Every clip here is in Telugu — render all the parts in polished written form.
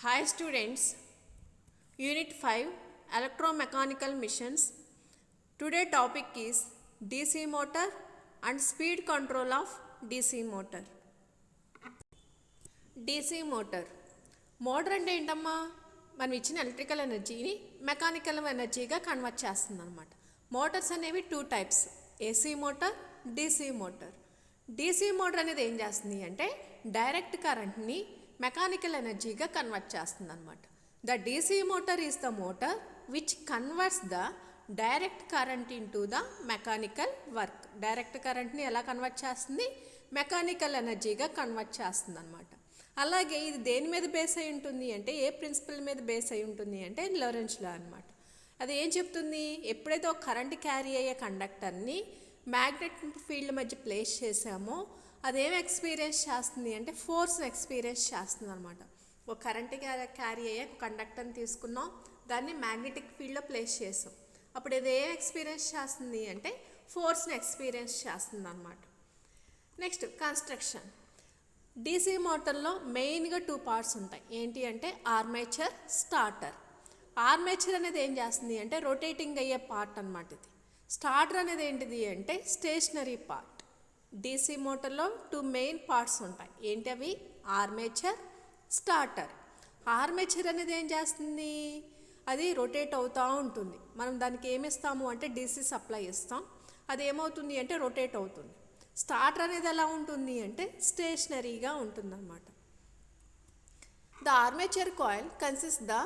Hi students, Unit 5 Electromechanical Missions. Today topic is DC motor and speed control of DC motor. DC motor. Motor అంటే ఏంటమ్మా, మనం ఇచ్చిన ఎలక్ట్రికల్ ఎనర్జీని మెకానికల్ ఎనర్జీగా కన్వర్ట్ చేస్తుంది అనమాట. మోటార్స్ అనేవి two types, AC motor, DC motor. DC motor అనేది ఏం చేస్తుంది అంటే డైరెక్ట్ కరెంట్ని మెకానికల్ ఎనర్జీగా కన్వర్ట్ చేస్తుంది అనమాట. The DC motor is the motor which converts the direct current in to the mechanical work. Direct కరెంట్ని ఎలా కన్వర్ట్ చేస్తుంది, మెకానికల్ ఎనర్జీగా కన్వర్ట్ చేస్తుంది అనమాట. అలాగే ఇది దేని మీద బేస్ అయి ఉంటుంది అంటే, ఏ ప్రిన్సిపల్ మీద బేస్ అయి ఉంటుంది అంటే లోరెంజ్ లా అనమాట. అది ఏం చెప్తుంది, ఎప్పుడైతే ఒక కరెంట్ క్యారీ అయ్యే కండక్టర్ని మ్యాగ్నెట్ ఫీల్డ్ మధ్య ప్లేస్ చేసామో అదేం ఎక్స్పీరియన్స్ చేస్తుంది అంటే ఫోర్స్ని ఎక్స్పీరియన్స్ చేస్తుంది అనమాట. ఒక కరెంట్ క్యారీ అయ్యే ఒక కండక్టర్ని తీసుకున్నాం, దాన్ని మ్యాగ్నెటిక్ ఫీల్డ్లో ప్లేస్ చేసాం. అప్పుడు ఇది ఏం ఎక్స్పీరియన్స్ చేస్తుంది అంటే ఫోర్స్ని ఎక్స్పీరియన్స్ చేస్తుంది అనమాట. Next construction. డీసీ మోటార్లో మెయిన్గా టూ పార్ట్స్ ఉంటాయి. ఏంటి అంటే ఆర్మేచర్, స్టార్టర్. ఆర్మేచర్ అనేది ఏం చేస్తుంది అంటే రొటేటింగ్ అయ్యే పార్ట్ అనమాట. ఇది స్టార్టర్ అనేది ఏంటిది అంటే స్టేషనరీ పార్ట్. డీసీ మోటార్లో టూ మెయిన్ పార్ట్స్ ఉంటాయి. ఏంటి అవి, ఆర్మేచర్, స్టార్టర్. ఆర్మేచర్ అనేది ఏం చేస్తుంది, అది రొటేట్ అవుతూ ఉంటుంది. మనం దానికి ఏమి ఇస్తాము అంటే డీసీ సప్లై ఇస్తాం, అది ఏమవుతుంది అంటే రొటేట్ అవుతుంది. స్టార్టర్ అనేది ఎలా ఉంటుంది అంటే స్టేషనరీగా ఉంటుందన్నమాట. The armature coil consist the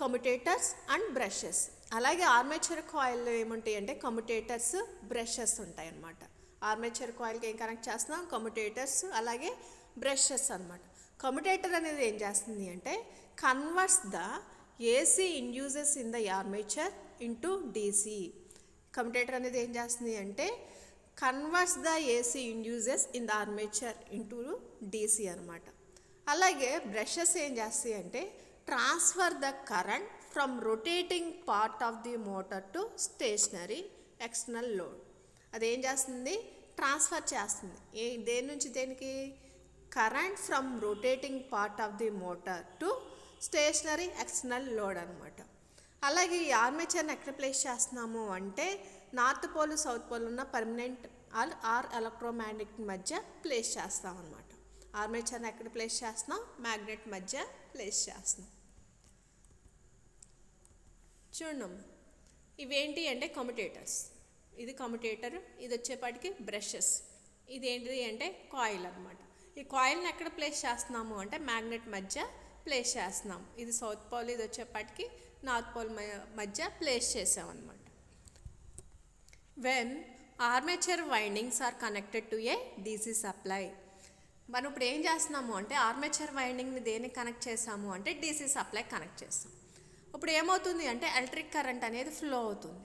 commutators and brushes. అలాగే ఆర్మేచర్ కాయిల్లో ఏముంటాయి అంటే కమ్యుటేటర్స్, బ్రషెస్ ఉంటాయి అన్నమాట. ఆర్మేచర్ కాయిల్కి ఏం కనెక్ట్ చేస్తున్నాం, కమ్యుటేటర్స్ అలాగే బ్రషెస్ అనమాట. కమ్యుటేటర్ అనేది ఏం చేస్తుంది అంటే converts the AC induces in the armature into DC. Commutator అనేది ఏం చేస్తుంది అంటే converts the AC induces in the armature into DC అనమాట. అలాగే బ్రషెస్ ఏం చేస్తాయి అంటే transfer the current from rotating part of the motor to stationary external load. అదేం చేస్తుంది, ట్రాన్స్ఫర్ చేస్తుంది. దేని నుంచి దేనికి, current from rotating part of the motor to stationary external load అనమాట. అలాగే ఈ ఆర్మేచర్ని ఎక్కడ ప్లేస్ చేస్తున్నాము అంటే నార్త్ పోల్, సౌత్ పోల్ ఉన్న పర్మనెంట్ ఆర్ ఎలక్ట్రోమాగ్నెట్ మధ్య ప్లేస్ చేస్తాం అనమాట. ఆర్మేచర్ని ఎక్కడ ప్లేస్ చేస్తున్నాం, మ్యాగ్నెట్ మధ్య ప్లేస్ చేస్తున్నాం. చూడం, ఇవేంటి అంటే కమ్యుటేటర్స్. ఇది కమ్యుటేటర్, ఇది వచ్చేపాటికి బ్రషెస్. ఇది ఏంటిది అంటే కాయిల్ అనమాట. ఈ కాయిల్ని ఎక్కడ ప్లేస్ చేస్తున్నాము అంటే మ్యాగ్నెట్ మధ్య ప్లేస్ చేస్తున్నాం. ఇది సౌత్ పోల్, ఇది వచ్చేపాటికి నార్త్ పోల్ మధ్య ప్లేస్ చేసామన్నమాట. When armature windings are connected to a DC supply. మనం ఇప్పుడు ఏం చేస్తున్నాము అంటే ఆర్మేచర్ వైండింగ్ని దేనికి కనెక్ట్ చేసాము అంటే డీసీ సప్లై కనెక్ట్ చేస్తాం. ఇప్పుడు ఏమవుతుంది అంటే ఎలక్ట్రిక్ కరెంట్ అనేది ఫ్లో అవుతుంది.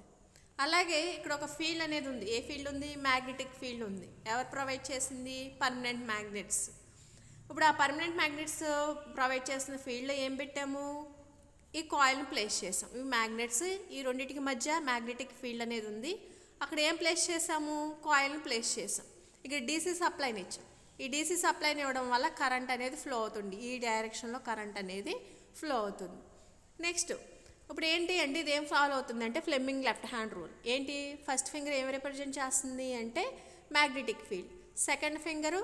అలాగే ఇక్కడ ఒక ఫీల్డ్ అనేది ఉంది. ఏ ఫీల్డ్ ఉంది, మ్యాగ్నెటిక్ ఫీల్డ్ ఉంది. ఎవరు ప్రొవైడ్ చేసింది, పర్మనెంట్ మ్యాగ్నెట్స్. ఇప్పుడు ఆ పర్మనెంట్ మ్యాగ్నెట్స్ ప్రొవైడ్ చేసిన ఫీల్డ్లో ఏం పెట్టాము, ఈ కాయిల్ని ప్లేస్ చేసాం. ఇవి మ్యాగ్నెట్స్, ఈ రెండింటికి మధ్య మ్యాగ్నెటిక్ ఫీల్డ్ అనేది ఉంది. అక్కడ ఏం ప్లేస్ చేసాము, కాయిల్ని ప్లేస్ చేసాం. ఇక్కడ డీసీ సప్లైని ఇచ్చాం. ఈ డీసీ సప్లైని ఇవ్వడం వల్ల కరెంట్ అనేది ఫ్లో అవుతుంది. ఈ డైరెక్షన్లో కరెంట్ అనేది ఫ్లో అవుతుంది. నెక్స్ట్ ఇప్పుడు ఏంటి అంటే ఇది ఏం ఫాలో అవుతుంది అంటే ఫ్లెమింగ్ లెఫ్ట్ హ్యాండ్ రూల్. ఏంటి, ఫస్ట్ ఫింగర్ ఏం రిప్రజెంట్ చేస్తుంది అంటే magnetic field, second finger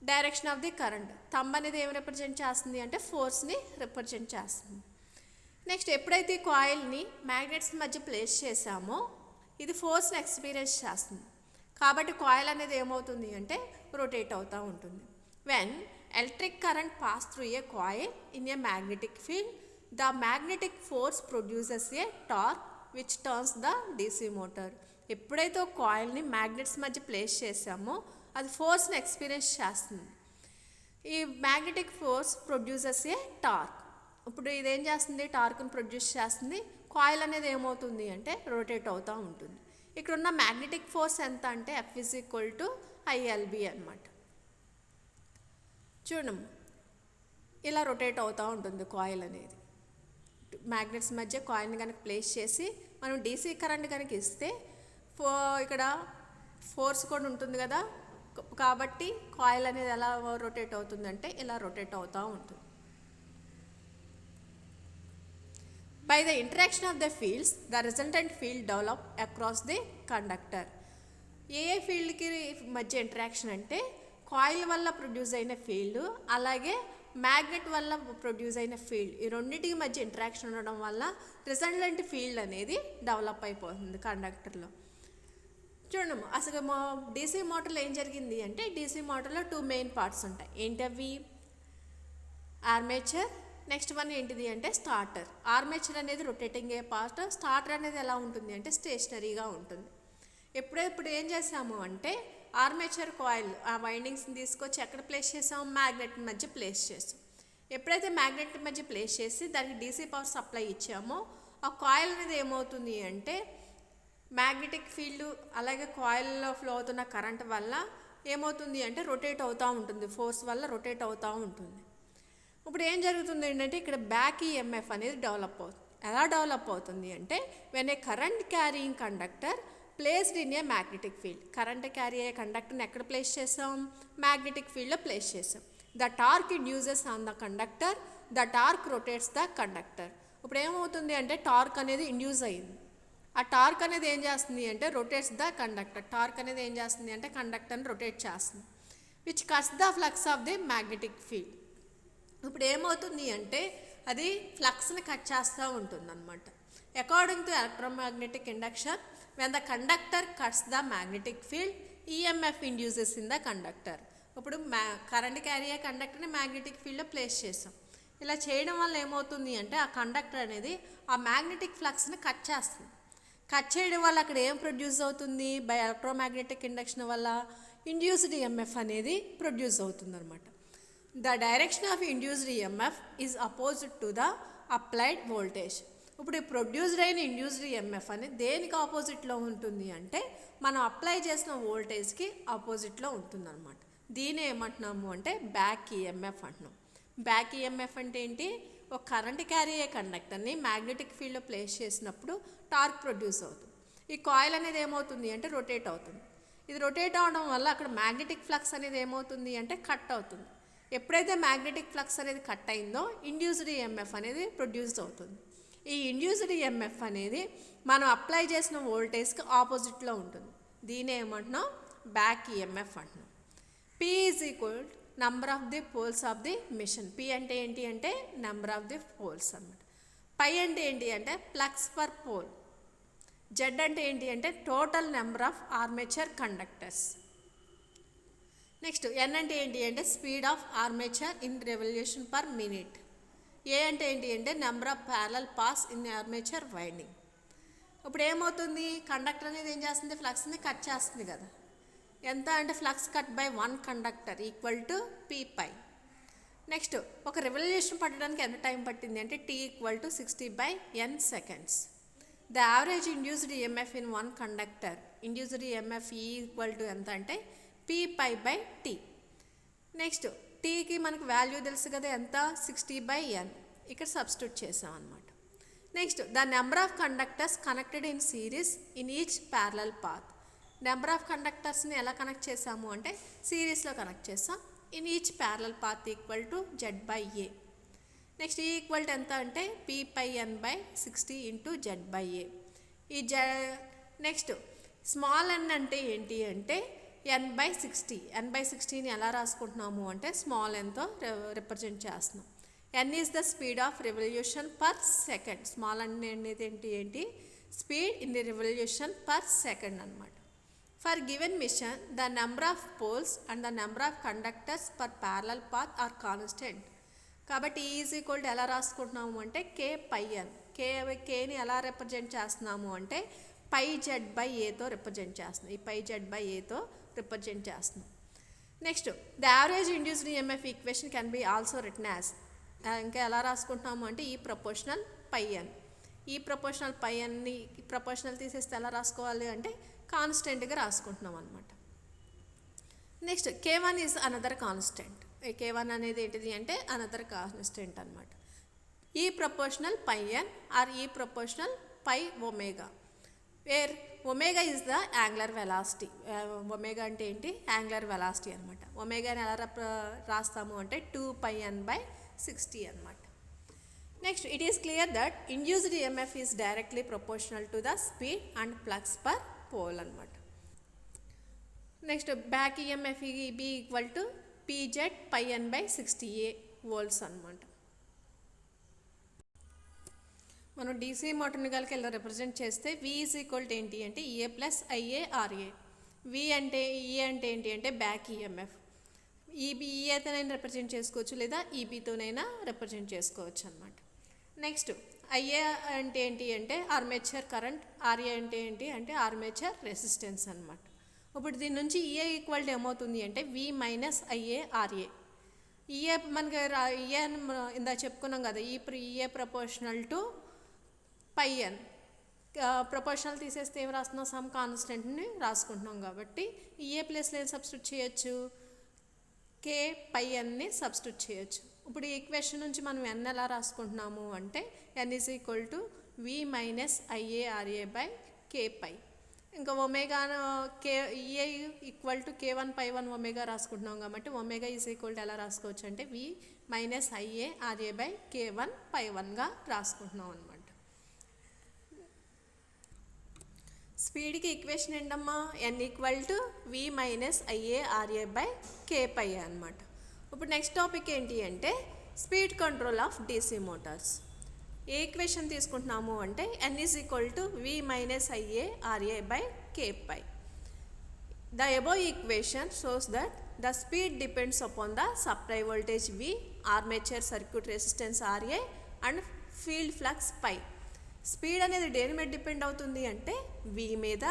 direction of the current, thumb అనేది ఏం రిప్రజెంట్ చేస్తుంది అంటే ఫోర్స్ని రిప్రజెంట్ చేస్తుంది. నెక్స్ట్ ఎప్పుడైతే ఈ కాయిల్ని మ్యాగ్నెట్స్ మధ్య ప్లేస్ చేసామో ఇది ఫోర్స్ని ఎక్స్పీరియన్స్ చేస్తుంది. కాబట్టి కాయిల్ అనేది ఏమవుతుంది అంటే రొటేట్ అవుతూ ఉంటుంది. When electric current pass through a coil in a magnetic field, the magnetic force produces a torque which turns the DC motor. ఎప్పుడైతే ఒక కాయిల్ని మ్యాగ్నెట్స్ మధ్య ప్లేస్ చేసామో అది ఫోర్స్ని ఎక్స్పీరియన్స్ చేస్తుంది. ఈ మ్యాగ్నెటిక్ ఫోర్స్ ప్రొడ్యూసెస్ ఏ టార్క్. ఇప్పుడు ఇదేం చేస్తుంది, టార్క్ని ప్రొడ్యూస్ చేస్తుంది. కాయిల్ అనేది ఏమవుతుంది అంటే రొటేట్ అవుతూ ఉంటుంది. ఇక్కడ ఉన్న మ్యాగ్నెటిక్ ఫోర్స్ ఎంత అంటే F = ILB అనమాట. చూడం, ఇలా రొటేట్ అవుతూ ఉంటుంది కాయిల్ అనేది. మ్యాగ్నెట్స్ మధ్య కాయిల్ని కనుక ప్లేస్ చేసి మనం డీసీ కరెంట్ కనుక ఇస్తే ఇక్కడ ఫోర్స్ కూడా ఉంటుంది కదా, కాబట్టి కాయిల్ అనేది ఎలా రొటేట్ అవుతుందంటే ఇలా రొటేట్ అవుతూ ఉంటుంది. By the interaction of the fields the resultant field develop across the conductor. ఏ ఫీల్డ్కి మధ్య ఇంటరాక్షన్ అంటే కాయిల్ వల్ల ప్రొడ్యూస్ అయిన ఫీల్డ్ అలాగే మ్యాగ్నెట్ వల్ల ప్రొడ్యూస్ అయిన ఫీల్డ్, ఈ రెండింటికి మధ్య ఇంటరాక్షన్ ఉండడం వల్ల రిజల్టెంట్ ఫీల్డ్ అనేది డెవలప్ అయిపోతుంది కండక్టర్లో. చూడండి అసలు డీసీ మోటార్లో ఏం జరిగింది అంటే డీసీ మోటార్లో 2 మెయిన్ పార్ట్స్ ఉంటాయి. ఏంటవి? ఆర్మేచర్, నెక్స్ట్ వన్ ఏంటిది అంటే స్టార్టర్. ఆర్మేచర్ అనేది రొటేటింగ్ ఏ పార్ట్, స్టార్టర్ అనేది ఎలా ఉంటుంది అంటే స్టేషనరీగా ఉంటుంది. ఇప్పుడు ఏం చేసాము అంటే ఆర్మేచర్ కాయిల్ ఆ వైండింగ్స్ని తీసుకొచ్చి ఎక్కడ ప్లేస్ చేసాము? మ్యాగ్నెట్ మధ్య ప్లేస్ చేసాం. ఎప్పుడైతే మ్యాగ్నెట్ మధ్య ప్లేస్ చేసి దానికి డీసీ పవర్ సప్లై ఇచ్చామో ఆ కాయిల్ అనేది ఏమవుతుంది అంటే మ్యాగ్నెటిక్ ఫీల్డ్ అలాగే కాయిల్లో ఫ్లో అవుతున్న కరెంట్ వల్ల ఏమవుతుంది అంటే రొటేట్ అవుతూ ఉంటుంది, ఫోర్స్ వల్ల రొటేట్ అవుతూ ఉంటుంది. ఇప్పుడు ఏం జరుగుతుంది ఏంటంటే ఇక్కడ బ్యాక్ ఈఎంఎఫ్ అనేది డెవలప్ అవుతుంది. ఎలా డెవలప్ అవుతుంది అంటే when a current carrying conductor placed in a magnetic field. Current carry అయ్యే కండక్టర్ని ఎక్కడ ప్లేస్ చేసాం? మ్యాగ్నెటిక్ ఫీల్డ్లో ప్లేస్ చేసాం. The torque induces on the conductor, the torque rotates the conductor. ఇప్పుడు ఏమవుతుంది అంటే టార్క్ అనేది ఇండ్యూస్ అయింది. ఆ టార్క్ అనేది ఏం చేస్తుంది అంటే రొటేట్స్ ద కండక్టర్. టార్క్ అనేది ఏం చేస్తుంది అంటే కండక్టర్ని రొటేట్ చేస్తుంది, which cuts the flux of the magnetic field. ఇప్పుడు ఏమవుతుంది అంటే అది ఫ్లక్స్ని కట్ చేస్తూ ఉంటుంది అనమాట. According to electromagnetic induction when the conductor cuts the magnetic field EMF induces in the conductor. ఇప్పుడు కరెంట్ క్యారీ అయ్యే కండక్టర్ని మ్యాగ్నెటిక్ ఫీల్డ్లో ప్లేస్ చేసాం. ఇలా చేయడం వల్ల ఏమవుతుంది అంటే ఆ కండక్టర్ అనేది ఆ మ్యాగ్నెటిక్ ఫ్లక్స్ని కట్ చేస్తుంది. కట్ చేయడం వల్ల అక్కడ ఏం ప్రొడ్యూస్ అవుతుంది? బై ఎలక్ట్రోమాగ్నెటిక్ ఇండక్షన్ వల్ల ఇండ్యూస్డ్ ఈఎంఎఫ్ అనేది ప్రొడ్యూస్ అవుతుంది అనమాట. The direction of induced EMF is opposite to the applied voltage. ఇప్పుడు ఈ ప్రొడ్యూస్డ్ అయిన ఇండ్యూస్డ్ ఈఎంఎఫ్ అనేది దేనికి ఆపోజిట్లో ఉంటుంది అంటే మనం అప్లై చేసిన వోల్టేజ్కి ఆపోజిట్లో ఉంటుంది అనమాట. దీని ఏమంటున్నాము అంటే బ్యాక్ ఈఎంఎఫ్ అంటున్నాం. బ్యాక్ ఈఎంఎఫ్ అంటే ఏంటి? ఒక కరెంట్ క్యారీ అయ్యే కండక్టర్ని మ్యాగ్నెటిక్ ఫీల్డ్లో ప్లేస్ చేసినప్పుడు టార్క్ ప్రొడ్యూస్ అవుతుంది. ఈ కాయిల్ అనేది ఏమవుతుంది అంటే రొటేట్ అవుతుంది. ఇది రొటేట్ అవడం వల్ల అక్కడ మ్యాగ్నెటిక్ ఫ్లక్స్ అనేది ఏమవుతుంది అంటే కట్ అవుతుంది. ఎప్పుడైతే మ్యాగ్నెటిక్ ఫ్లక్స్ అనేది కట్ అయిందో ఇండ్యూస్డ్ ఈఎంఎఫ్ అనేది ప్రొడ్యూస్ అవుతుంది. ఈ ఇండ్యూస్డ్ ఈఎంఎఫ్ అనేది మనం అప్లై చేసిన వోల్టేజ్కి ఆపోజిట్లో ఉంటుంది. దీని ఏమంటున్నాం? బ్యాక్ ఈఎంఎఫ్ అంటున్నాం. P is equal number of the poles of the machine. P అంటే ఏంటి అంటే నెంబర్ ఆఫ్ ది పోల్స్ అనమాట. పై అంటే ఏంటి అంటే ఫ్లక్స్ పర్ పోల్. జెడ్ అంటే ఏంటి అంటే total number of armature conductors. Next n అంటే ఏంటి అంటే speed of armature in revolution per minute. A అంటే ఏంటి అంటే number of parallel paths in armature winding. ఇప్పుడు ఏమవుతుంది? కండక్టర్ అనేది ఏం చేస్తుంది? ఫ్లక్స్ని కట్ చేస్తుంది కదా. ఎంత అంటే flux cut by 1 conductor equal to P phi. Next ఒక రెవల్యూషన్ పట్టడానికి ఎంత టైం పట్టింది అంటే T equal to 60/n seconds. The average induced EMF in 1 conductor, induced EMF equal to ఎంత అంటే P phi by T. Next టీకి మనకు వాల్యూ తెలుసు కదా ఎంత? 60/n. ఇక్కడ సబ్స్టిట్యూట్ చేసాం అనమాట. Next the number of conductors connected in series in each parallel path. Number of కండక్టర్స్ని ఎలా కనెక్ట్ చేసాము అంటే సిరీస్లో కనెక్ట్ చేస్తాం. In each parallel path equal to Z/A. Next E equal to ఎంత అంటే P/n/60 ఇంటూ Z/A. ఈ నెక్స్ట్ స్మాల్ n అంటే ఏంటి అంటే n/60. n/60ని ఎలా రాసుకుంటున్నాము అంటే స్మాల్ nతో రిప్రజెంట్ చేస్తున్నాం. n is the speed of revolution per second. Small n అనేది ఏంటి speed in the revolution per second అనమాట. For given machine the number of poles and the number of conductors per parallel path are constant. కాబట్టి ఈజ్ ఈక్వల్ టు ఎలా రాసుకుంటున్నాము అంటే K/n. కేని ఎలా రిప్రజెంట్ చేస్తున్నాము అంటే πZ/Aతో రిప్రజెంట్ చేస్తున్నాం. ఈ πZ/Aతో రిప్రజెంట్ చేస్తున్నాం. Next the average induced EMF equation can be also written as. ఇంకా ఎలా రాసుకుంటున్నాము అంటే ఈ ప్రపోర్షనల్ πn. ఈ ప్రపోర్షనల్ πnని ప్రపోర్షనల్ తీసేస్తే ఎలా రాసుకోవాలి అంటే కాన్స్టెంట్గా రాసుకుంటున్నాం అనమాట. Next K1 is another constant. K1 అనేది ఏంటిది అంటే అనదర్ కాన్స్టెంట్ అనమాట. E proportional πn or E proportional πω, where omega is the angular velocity. Omega అంటే ఏంటి? యాంగులర్ వెలాసిటీ అనమాట. ఒమేగాని ఎలా రాస్తాము అంటే 2πn/60 అనమాట. Next, it is clear that induced EMF is directly proportional to the speed and flux per pole అనమాట. Next back EMF B equal to PZ phi N by 60A volts అనమాట. మనం డీసీ మోటార్ని కనుక ఇలా రిప్రజెంట్ చేస్తే వి ఈజ్ ఈక్వల్ టు ఏంటి అంటే ఈఏ ప్లస్ ఐఏ ఆర్ఏ. వి అంటే ఈఏ అంటే ఏంటి అంటే బ్యాక్ ఈఎంఎఫ్. ఈఏతోనైనా రిప్రజెంట్ చేసుకోవచ్చు లేదా ఈబీతోనైనా రిప్రజెంట్ చేసుకోవచ్చు అనమాట. నెక్స్ట్ ఐఏ అంటే ఏంటి అంటే ఆర్మేచర్ కరెంట్, ఆర్ఏ అంటే ఏంటి అంటే ఆర్మేచర్ రెసిస్టెన్స్ అనమాట. ఇప్పుడు దీని నుంచి ఈఏ ఈక్వల్ టు ఏమవుతుంది అంటే V minus IA RA. EA మనకి ఈఏ ఇందా చెప్పుకున్నాం కదా, EA proportional to phi N. Proportional తీసేస్తే ఏం రాస్తున్నాం, సమ్ కాన్స్టెంట్ని రాసుకుంటున్నాం కాబట్టి ఈఏ ప్లస్లో ఏం సబ్స్టిట్యూట్ చేయొచ్చు, కే పై ఎన్ని సబ్స్టిట్యూట్ చేయొచ్చు. ఇప్పుడు ఈ ఈక్వేషన్ నుంచి మనం ఎన్ ఎలా రాసుకుంటున్నాము అంటే N is equal to V minus IA RA by K pi. ఇంకా omega K EA equal to K1 π1 omega రాసుకుంటున్నాం కాబట్టి ఒమేగా ఈజ్ ఈక్వల్ టు ఎలా రాసుకోవచ్చు అంటే V minus IA RA by K1 π1గా రాసుకుంటున్నాం అనమాట. స్పీడ్కి ఈక్వేషన్ ఏంటమ్మా, N equal to V minus IA RA by K pi అనమాట. ఇప్పుడు నెక్స్ట్ టాపిక్ ఏంటి అంటే speed control of DC motors. ఏ ఈక్వేషన్ తీసుకుంటున్నాము అంటే N is equal to V minus IA RA by K phi. The above equation shows that the speed depends upon the supply voltage V, armature circuit resistance RA and field flux phi. Speed అనేది దేని మీద డిపెండ్ అవుతుంది అంటే వి మీద,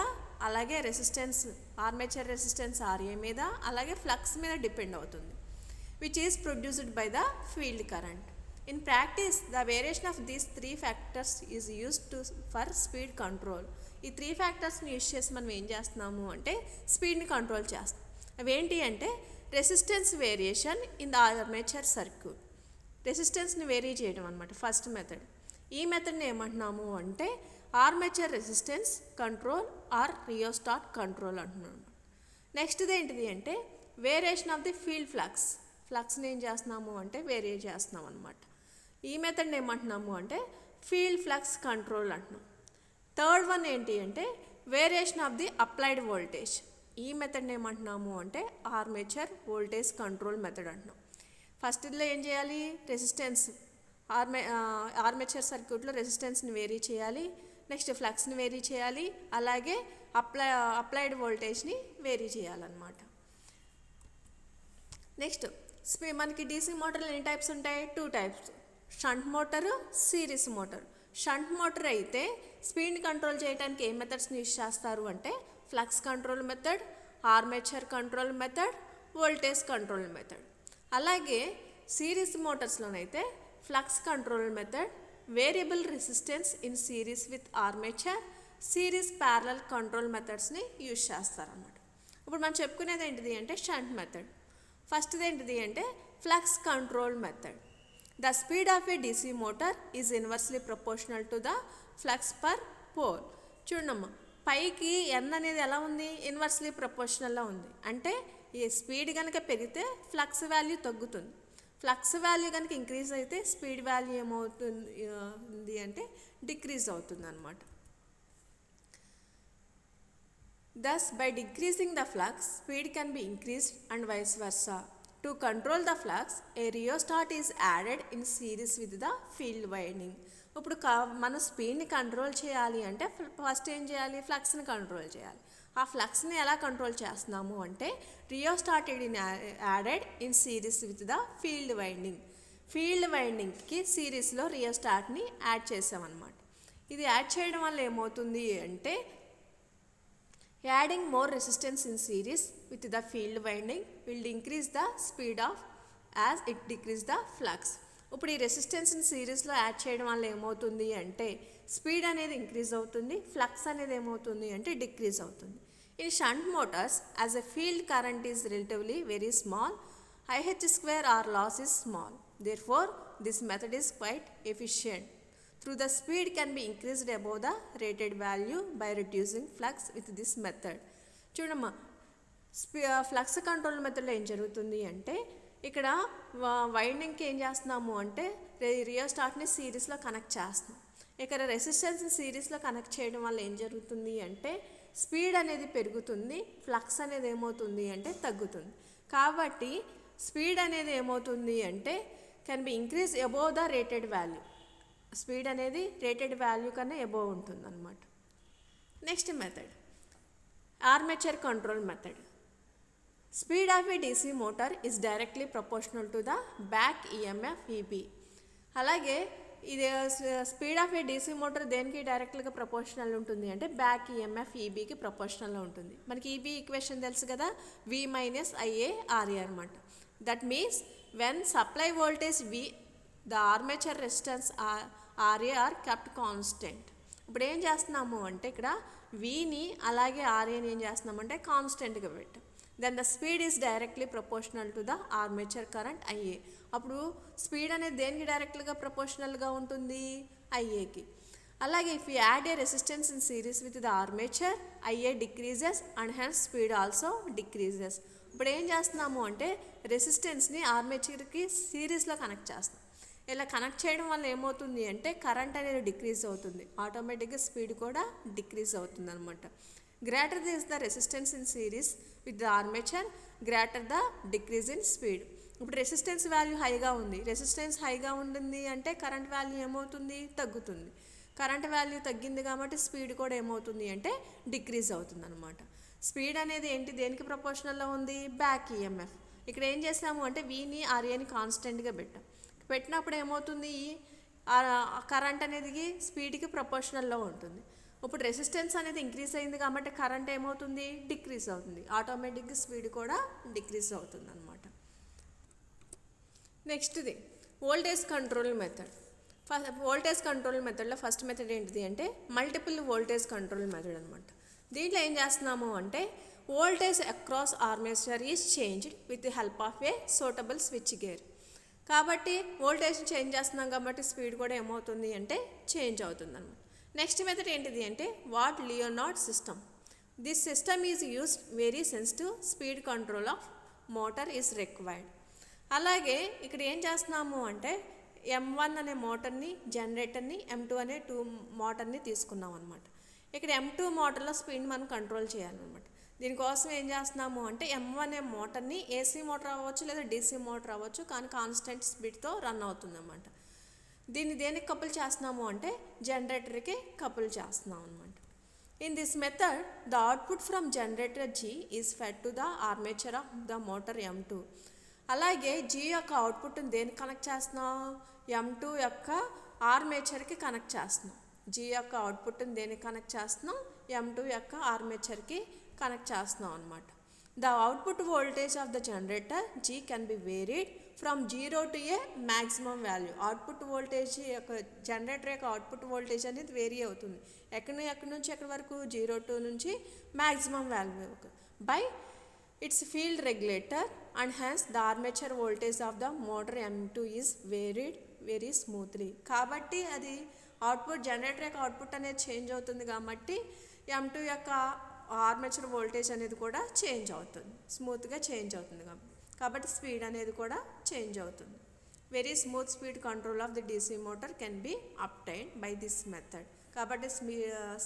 అలాగే రెసిస్టెన్స్ ఆర్మేచర్ రెసిస్టెన్స్ ఆర్ఏ మీద, అలాగే ఫ్లక్స్ మీద డిపెండ్ అవుతుంది, which is produced by the field current. In practice, the variation of these three factors is used for speed control. ఈ 3 ఫ్యాక్టర్స్ని యూజ్ చేసి మనం ఏం చేస్తున్నాము అంటే స్పీడ్ని కంట్రోల్ చేస్తాం. అవి ఏంటి అంటే resistance variation in the armature circuit. రెసిస్టెన్స్ని వేరీ చేయడం అనమాట ఫస్ట్ మెథడ్. ఈ మెథడ్ని ఏమంటున్నాము అంటే armature resistance control or rheostat control అంటున్నాము. నెక్స్ట్ది ఏంటిది అంటే variation of the field flux. ఫ్లక్స్ని ఏం చేస్తున్నాము అంటే వేరీ చేస్తున్నాం అనమాట. ఈ మెథడ్ని ఏమంటున్నాము అంటే ఫీల్డ్ ఫ్లక్స్ కంట్రోల్ అంటున్నాం. థర్డ్ వన్ ఏంటి అంటే variation of the applied voltage. ఈ మెథడ్ని ఏమంటున్నాము అంటే ఆర్మేచర్ వోల్టేజ్ కంట్రోల్ మెథడ్ అంటున్నాం. ఫస్ట్ ఇదిలో ఏం చేయాలి, రెసిస్టెన్స్ ఆర్మేచర్ సర్క్యూట్లో రెసిస్టెన్స్ని వేరీ చేయాలి, నెక్స్ట్ ఫ్లక్స్ని వేరీ చేయాలి, అలాగే అప్లైడ్ వోల్టేజ్ని వేరీ చేయాలన్నమాట. నెక్స్ట్ మనకి డీసీ మోటార్లు ఎన్ని టైప్స్ ఉంటాయి, 2 types, shunt motor, series motor. Shunt motor అయితే స్పీడ్ని కంట్రోల్ చేయడానికి ఏ మెథడ్స్ని యూజ్ చేస్తారు అంటే flux control method, armature control method, voltage control method. అలాగే సిరీస్ మోటార్స్లోనైతే flux control method, variable resistance in series with armature, series parallel control మెథడ్స్ని యూజ్ చేస్తారన్నమాట. ఇప్పుడు మనం చెప్పుకునేది ఏంటిది అంటే షంట్ మెథడ్. ఫస్ట్ది ఏంటిది అంటే flux control method. The speed of a DC motor is inversely proportional to the flux per pole. చూడమ్మా, పైకి ఎన్ అనేది ఎలా ఉంది, ఇన్వర్స్లీ ప్రపోర్షనల్లో ఉంది. అంటే ఈ స్పీడ్ కనుక పెరిగితే ఫ్లక్స్ వాల్యూ తగ్గుతుంది, ఫ్లక్స్ వాల్యూ కనుక ఇంక్రీజ్ అయితే స్పీడ్ వాల్యూ ఏమవుతుంది అంటే డిక్రీజ్ అవుతుంది అన్నమాట. Thus, by decreasing the flux, speed can be increased and vice versa. To control the flux, a rheostat is added in series with the field winding. ఇప్పుడు మన స్పీడ్ని కంట్రోల్ చేయాలి అంటే ఫస్ట్ ఏం చేయాలి, ఫ్లక్స్ని కంట్రోల్ చేయాలి. ఆ ఫ్లక్స్ని ఎలా కంట్రోల్ చేస్తున్నాము అంటే rheostat added in series with the field winding. Field వైండింగ్కి సిరీస్లో రియోస్టాట్ని యాడ్ చేసామన్నమాట. ఇది యాడ్ చేయడం వల్ల ఏమవుతుంది అంటే adding more resistance in series with the field winding will increase the speed of as it decrease the flux. ఇప్పుడు ఈ రెసిస్టెన్స్ని సిరీస్లో యాడ్ చేయడం వల్ల ఏమవుతుంది అంటే స్పీడ్ అనేది ఇంక్రీజ్ అవుతుంది, ఫ్లక్స్ అనేది ఏమవుతుంది అంటే డిక్రీజ్ అవుతుంది. In shunt Motors as a field current is relatively very small, IH² or loss is small. Therefore, this method is quite efficient. Through the speed can be increased above the rated value by reducing flux with this method. చూడమ్మా, ఫ్లక్స్ కంట్రోల్ మెథడ్లో ఏం జరుగుతుంది అంటే ఇక్కడ వైండింగ్కి ఏం చేస్తున్నాము అంటే రియోస్టాట్ని సిరీస్లో కనెక్ట్ చేస్తున్నాం. ఇక్కడ రెసిస్టెన్స్ సిరీస్లో కనెక్ట్ చేయడం వల్ల ఏం జరుగుతుంది అంటే స్పీడ్ అనేది పెరుగుతుంది, ఫ్లక్స్ అనేది ఏమవుతుంది అంటే తగ్గుతుంది. కాబట్టి స్పీడ్ అనేది ఏమవుతుంది అంటే can be increase above the rated value. Speed అనేది రేటెడ్ వాల్యూ కన్నా అబోవ్ ఉంటుంది అనమాట. Next method armature control method. Speed of a DC motor is directly proportional to the back EMF EB. అలాగే ఇది speed of a DC motor దేనికి డైరెక్ట్గా ప్రపోర్షనల్ ఉంటుంది అంటే బ్యాక్ ఈఎంఎఫ్ ఈబీకి ప్రపోర్షనల్లో ఉంటుంది. మనకి ఈబీ ఈక్వేషన్ తెలుసు కదా, V మైనస్ IA RA అనమాట. That means when supply voltage V the armature resistance RA are kept constant. ఇప్పుడు ఏం చేస్తున్నాము అంటే ఇక్కడ Vని అలాగే RAని ఏం చేస్తున్నామంటే కాన్స్టెంట్గా పెట్టాం. Then the speed is directly proportional to the armature current IA. అప్పుడు స్పీడ్ అనేది దేనికి డైరెక్ట్గా ప్రపోర్షనల్గా ఉంటుంది, IAకి. అలాగే if you add a resistance in series with the armature IA decreases and hence speed also decreases. ఇప్పుడు ఏం చేస్తున్నాము అంటే రెసిస్టెన్స్ని ఆర్మేచర్కి సిరీస్లో కనెక్ట్ చేస్తాం. ఇలా కనెక్ట్ చేయడం వల్ల ఏమవుతుంది అంటే కరెంట్ అనేది డిక్రీజ్ అవుతుంది, ఆటోమేటిక్గా స్పీడ్ కూడా డిక్రీజ్ అవుతుంది అనమాట. Greater is the resistance in series with the armature, greater the decrease in speed. ఇప్పుడు రెసిస్టెన్స్ వాల్యూ హైగా ఉంది, రెసిస్టెన్స్ హైగా ఉంటుంది అంటే కరెంట్ వాల్యూ ఏమవుతుంది, తగ్గుతుంది. కరెంట్ వాల్యూ తగ్గింది కాబట్టి స్పీడ్ కూడా ఏమవుతుంది అంటే డిక్రీజ్ అవుతుంది అనమాట. స్పీడ్ అనేది ఏంటి, దేనికి ప్రపోర్షనల్లో ఉంది, బ్యాక్ ఈఎంఎఫ్. ఇక్కడ ఏం చేసాము అంటే వీని ఆర్ఏని కాన్స్టెంట్గా పెట్టినప్పుడు ఏమవుతుంది, కరెంట్ అనేది స్పీడ్కి ప్రపోర్షనల్లో ఉంటుంది. ఇప్పుడు రెసిస్టెన్స్ అనేది ఇంక్రీజ్ అయింది కాబట్టి కరెంట్ ఏమవుతుంది, డిక్రీజ్ అవుతుంది, ఆటోమేటిక్గా స్పీడ్ కూడా డిక్రీజ్ అవుతుంది అనమాట. నెక్స్ట్ది voltage control method. Voltage control మెథడ్లో ఫస్ట్ మెథడ్ ఏంటిది అంటే మల్టిపుల్ వోల్టేజ్ కంట్రోల్ మెథడ్ అనమాట. దీంట్లో ఏం చేస్తున్నాము అంటే voltage across armature is changed with the help of a suitable switch gear. కాబట్టి వోల్టేజ్ చేంజ్ చేస్తున్నాం కాబట్టి స్పీడ్ కూడా ఏమవుతుంది అంటే చేంజ్ అవుతుంది అనమాట. నెక్స్ట్ మెథడ్ ఏంటిది అంటే what Leonard system. This system is used very sensitive speed control of motor is required. అలాగే ఇక్కడ ఏం చేస్తున్నాము అంటే M1 అనే మోటార్ని, జనరేటర్ని, M2 అనే మోటార్ని తీసుకున్నాం అనమాట. ఇక్కడ M2 మోటార్లో స్పీడ్ మనం కంట్రోల్ చేయాలన్నమాట. దీనికోసం ఏం చేస్తున్నాము అంటే M1 అనే మోటార్ని AC మోటార్ అవ్వచ్చు లేదా DC మోటార్ అవ్వచ్చు, కానీ కాన్స్టెంట్ స్పీడ్తో రన్ అవుతుంది అన్నమాట. దీన్ని దేనికి కపుల్ చేస్తున్నాము అంటే జనరేటర్కి కపుల్ చేస్తున్నాం అనమాట. In this method the output from generator G is fed to the armature of the motor M2. అలాగే G యొక్క అవుట్పుట్ని దేనికి కనెక్ట్ చేస్తున్నాం, M2 యొక్క ఆర్మేచర్కి కనెక్ట్ చేస్తున్నాం. G యొక్క అవుట్పుట్ని దేనికి కనెక్ట్ చేస్తున్నాం, M2 యొక్క ఆర్మేచర్కి కనెక్ట్ చేస్తున్నాం అనమాట. The output voltage of the generator G can be varied from 0 to a maximum value. Output voltage యొక్క జనరేటర్ యొక్క అవుట్పుట్ వోల్టేజ్ అనేది వేరీ అవుతుంది. ఎక్కడి నుంచి ఎక్కడి వరకు, 0 నుంచి maximum value by it's field regulator and హ్యాన్స్ the armature voltage of the motor M2 is varied very smoothly. కాబట్టి అది అవుట్పుట్ జనరేటర్ యొక్క అవుట్పుట్ అనేది చేంజ్ అవుతుంది కాబట్టి M2 యొక్క ఆర్మేచర్ వోల్టేజ్ అనేది కూడా చేంజ్ అవుతుంది, స్మూత్గా చేంజ్ అవుతుంది కాబట్టి స్పీడ్ అనేది కూడా చేంజ్ అవుతుంది. Very smooth speed control of the DC motor can be obtained by this method. కాబట్టి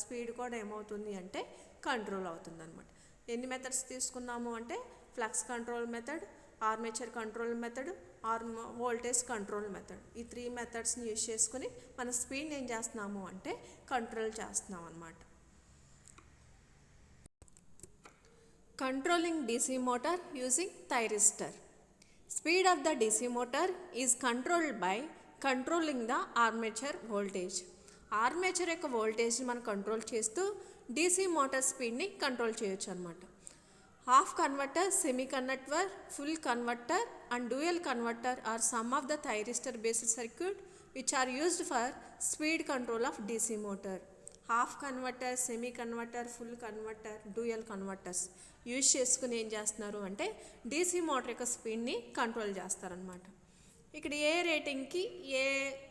స్పీడ్ కూడా ఏమవుతుంది అంటే కంట్రోల్ అవుతుంది అనమాట. ఎన్ని మెథడ్స్ తీసుకున్నాము అంటే flux control method, armature control method, voltage control method. ఈ 3 మెథడ్స్ని యూజ్ చేసుకుని మన స్పీడ్ని ఏం చేస్తున్నాము అంటే కంట్రోల్ చేస్తున్నాం అనమాట. Controlling DC motor using thyristor. Speed of the DC motor is controlled by controlling the armature voltage. Armature యొక్క వోల్టేజ్ని మనం కంట్రోల్ చేస్తూ DC మోటార్ స్పీడ్ని కంట్రోల్ చేయొచ్చు అనమాట. Half converter, semi converter, full converter and dual converter are some of the thyristor based circuit which are used for speed control of DC motor. Half converter, semi converter, full converter, dual converters use చేసుకుని ఏం చేస్తున్నారు అంటే DC మోటార్ యొక్క స్పీడ్ని కంట్రోల్ చేస్తారనమాట. ఇక్కడ ఏ రేటింగ్కి ఏ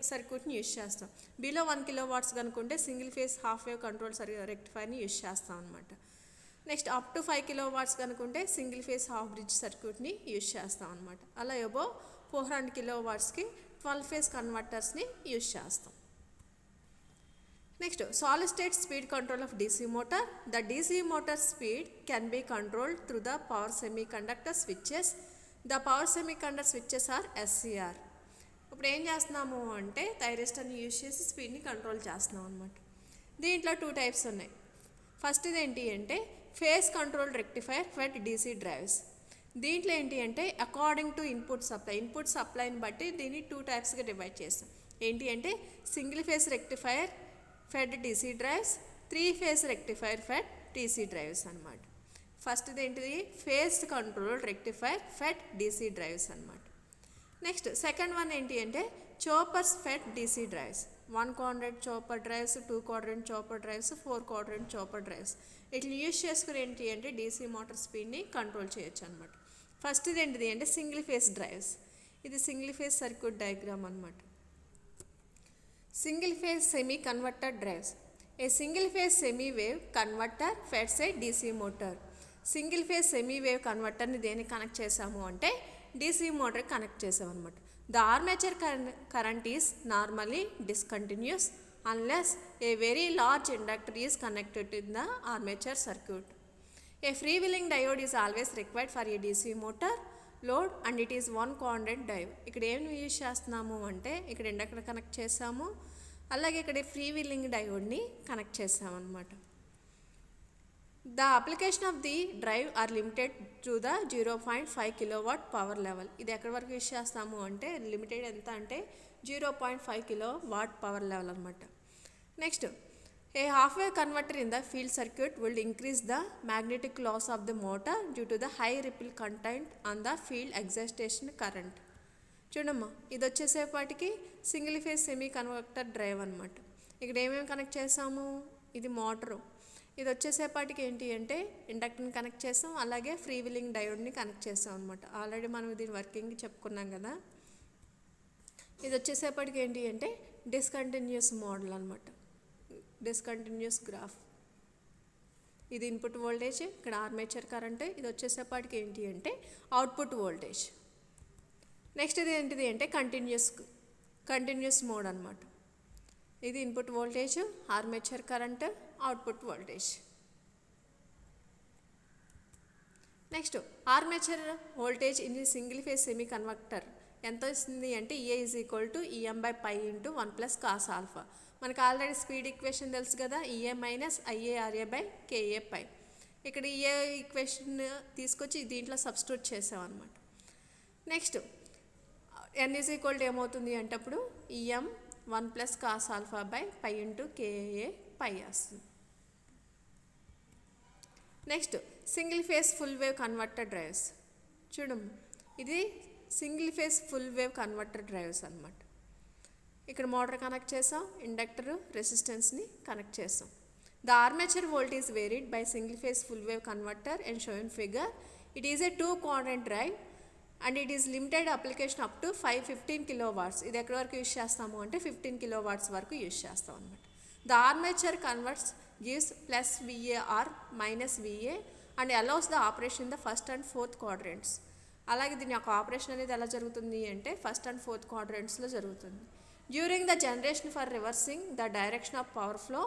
సర్క్యూట్ని యూజ్ చేస్తాం, బిలో 1 kW కనుకుంటే single phase half wave control రెక్టిఫైర్ని యూజ్ చేస్తాం అనమాట. Next up to 5 kilo watts కనుకుంటే సింగిల్ ఫేస్ హాఫ్ బ్రిడ్జ్ సర్క్యూట్ని యూజ్ చేస్తాం అనమాట. అలా అబో 400 కిలో వాట్స్కి 12 ఫేస్ కన్వర్టర్స్ని యూజ్ చేస్తాం. Next solid state speed control of DC motor. The DC motor speed can be controlled through the power semiconductor switches. The power semiconductor switches are SCR. ఇప్పుడు ఏం చేస్తున్నాము అంటే థైరిస్టర్ని యూజ్ చేసి స్పీడ్ని కంట్రోల్ చేస్తున్నాం అనమాట. దీంట్లో 2 టైప్స్ ఉన్నాయి. ఫస్ట్ ఇది ఏంటి అంటే face control rectifier for DC drives. దీంట్లో ఏంటి అంటే అకార్డింగ్ టు ఇన్పుట్ సప్లైని బట్టి దీన్ని 2 టైప్స్గా డివైడ్ చేస్తాం. ఏంటి అంటే single phase rectifier fed DC drives, 3 phase rectifier fed DC drives అనమాట. ఫస్ట్ది ఏంటిది phase control rectifier fed DC drives అనమాట. నెక్స్ట్ సెకండ్ వన్ ఏంటి అంటే choppers fed DC drives. 1 quadrant chopper drives, 2 quadrant chopper drives, 4 quadrant chopper drives ఇట్లా యూజ్ చేసుకుని ఏంటి అంటే DC మోటార్ స్పీడ్ని కంట్రోల్ చేయొచ్చు అనమాట. ఫస్ట్ది ఏంటిది అంటే సింగిల్ ఫేస్ డ్రైవ్స్. ఇది సింగిల్ ఫేస్ సర్క్యూట్ డయాగ్రామ్ అనమాట. Single phase semi converter drives. A single phase semi wave converter feeds a DC motor. Single phase semi wave కన్వర్టర్ని దేనికి కనెక్ట్ చేసాము అంటే DC మోటార్కి కనెక్ట్ చేసాం అనమాట. The armature current is normally discontinuous unless a very large inductor is connected in the armature circuit. A free wheeling diode is always required for a DC motor load and it is 1 quadrant drive. ఇక్కడ ఏం యూజ్ చేస్తున్నాము అంటే ఇక్కడ ఇండక్టర్ కనెక్ట్ చేసాము, అలాగే ఇక్కడ ఫ్రీ వీలింగ్ డయోడ్ని కనెక్ట్ చేసాము అనమాట. The application of the drive are limited to the 0.5 kilowatt power level. ఇది ఎక్కడి వరకు యూజ్ చేస్తాము అంటే లిమిటెడ్ ఎంత అంటే 0.5 కిలోవాట్ పవర్ లెవెల్ అనమాట. Next a half wave converter in the field circuit will increase the magnetic loss of the motor due to the high ripple content on the field excitation current. చూడమ్మా ఇది వచ్చేసేపాటికి single phase semi converter drive అనమాట. ఇక్కడ ఏమేమి కనెక్ట్ చేసాము, ఇది మోటరు, ఇది వచ్చేసేపాటికి ఏంటి అంటే ఇండక్టర్ని కనెక్ట్ చేసాం, అలాగే ఫ్రీ వీలింగ్ డయోడ్ని కనెక్ట్ చేసాం అనమాట. ఆల్రెడీ మనం దీని వర్కింగ్ చెప్పుకున్నాం కదా. ఇది వచ్చేసేపటికి ఏంటి అంటే డిస్కంటిన్యూస్ మోడల్ అనమాట, డిస్కంటిన్యూస్ గ్రాఫ్. ఇది ఇన్పుట్ వోల్టేజ్, ఇక్కడ ఆర్మేచర్ కరెంట్, ఇది వచ్చేసేపాటికి ఏంటి అంటే అవుట్పుట్ వోల్టేజ్. నెక్స్ట్ ఇది ఏంటిది అంటే కంటిన్యూస్ మోడ్ అనమాట. ఇది input voltage, armature current, output voltage. Next armature voltage in the single phase semi converter ఎంత వస్తుంది అంటే EA is equal to EM/π × 1 + cos alpha. మనకు ఆల్రెడీ స్పీడ్ ఈక్వేషన్ తెలుసు కదా, EA - IARA/KA/π. ఇక్కడ EA ఈక్వేషన్ తీసుకొచ్చి దీంట్లో సబ్స్టిట్యూట్ చేసామన్నమాట. Next N is equal to ఏమవుతుంది అంటే అప్పుడు EM 1 + cos ఆల్ఫా/π × KA/π వస్తుంది. Next single phase full wave converter drives. చూడము ఇది single phase full wave converter drives అనమాట. ఇక్కడ మోటార్ కనెక్ట్ చేసాం, ఇండక్టర్ రెసిస్టెన్స్ని కనెక్ట్ చేసాం. The armature voltage varied by single phase full wave converter and shown figure. It is a 2 quadrant drive and it is limited application up to 15 kilowatts. ఇది ఎక్కడి వరకు యూజ్ చేస్తాము అంటే 15 కిలోవాట్స్ వరకు యూజ్ చేస్తాం అనమాట. The armature converts gives +VA or -VA and allows the operation in the first and fourth quadrants. అలాగే దీని యొక్క ఆపరేషన్ అనేది ఎలా జరుగుతుంది అంటే ఫస్ట్ అండ్ ఫోర్త్ క్వాడ్రంట్స్లో జరుగుతుంది. During the generation for reversing the direction of power flow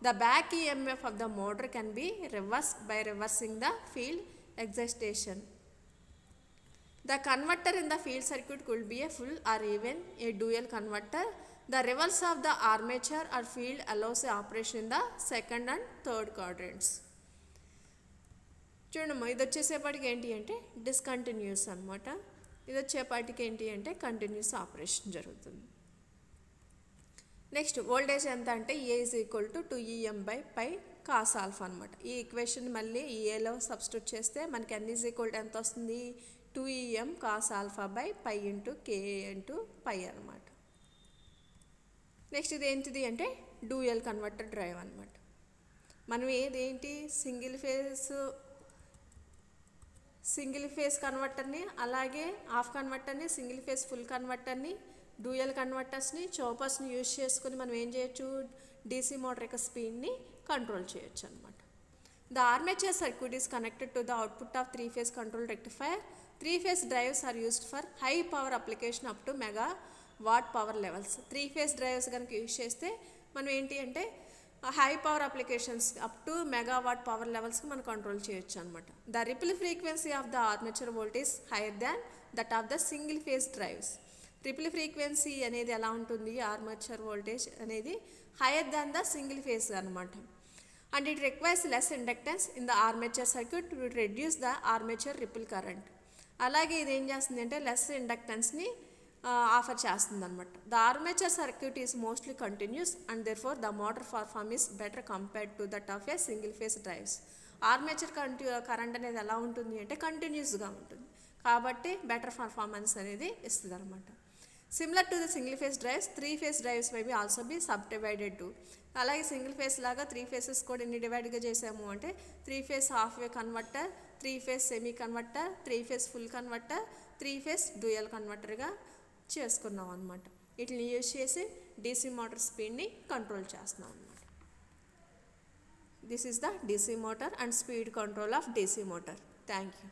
the back EMF of the motor can be reversed by reversing the field excitation. The converter in the field circuit could be a full or even a dual converter. The reverse of the armature or field allows the operation in the second and third quadrants. చూడమ్మా ఇది వచ్చేసేపటికి ఏంటి అంటే డిస్కంటిన్యూస్ అనమాట. ఇది వచ్చేపాటికి ఏంటి అంటే కంటిన్యూస్ ఆపరేషన్ జరుగుతుంది. నెక్స్ట్ వోల్టేజ్ ఎంత అంటే EA is equal to 2EM/π cos alpha అనమాట. ఈ ఈక్వేషన్ మళ్ళీ EAలో సబ్స్టిట్యూట్ చేస్తే మనకి N ఈజ్ ఈక్వల్ టు ఎంత వస్తుంది 2EM cos ఆల్ఫా/π × KA/π అనమాట. నెక్స్ట్ ఇది ఏంటిది అంటే డ్యూయల్ కన్వర్టర్ డ్రైవ్ అనమాట. మనం ఏంటి సింగిల్ ఫేజ్ కన్వర్టర్ని, అలాగే హాఫ్ కన్వర్టర్ని, సింగిల్ ఫేజ్ ఫుల్ కన్వర్టర్ని, డ్యూయల్ కన్వర్టర్స్ని, చోపర్స్ని యూజ్ చేసుకుని మనం ఏం చేయొచ్చు DC మోటార్ యొక్క స్పీడ్ని కంట్రోల్ చేయొచ్చు అనమాట. The armature circuit is connected to the output of three-phase control rectifier. Three-phase drives are used for high power application up to megawatt power levels. Three-phase drives కనుక యూజ్ చేస్తే మనం ఏంటి అంటే high power applications up to megawatt power లెవెల్స్కి మనం కంట్రోల్ చేయొచ్చు అనమాట. The ripple frequency of the armature voltage higher than that of the single phase drives. Ripple frequency అనేది ఎలా ఉంటుంది, ఆర్మేచర్ వోల్టేజ్ అనేది higher than the single phase అనమాట. And it requires less inductance in the armature circuit to reduce the armature ripple current. అలాగే ఇది ఏం చేస్తుంది అంటే లెస్ ఇండక్టెన్స్ని ఆఫర్ చేస్తుంది అనమాట. The armature circuit is mostly continuous and there four the motor perform is better compared to that of a single phase drives. Armature current అనేది ఎలా ఉంటుంది అంటే కంటిన్యూస్గా ఉంటుంది కాబట్టి బెటర్ పర్ఫార్మెన్స్ అనేది ఇస్తుంది అనమాట. Similar to the single phase drives, three phase drives may be also be subdivided to. అలాగే సింగిల్ ఫేస్ లాగా త్రీ ఫేసెస్ కూడా ఎన్ని డివైడ్గా చేసాము అంటే three phase half way converter, three phase semi converter, three phase full converter, three phase dual కన్వర్టర్గా చేసుకున్నాం అనమాట. వీటిని యూజ్ చేసి డీసీ మోటార్ స్పీడ్ని కంట్రోల్ చేస్తున్నాం అనమాట. This is the DC motor and speed control of DC motor. Thank you.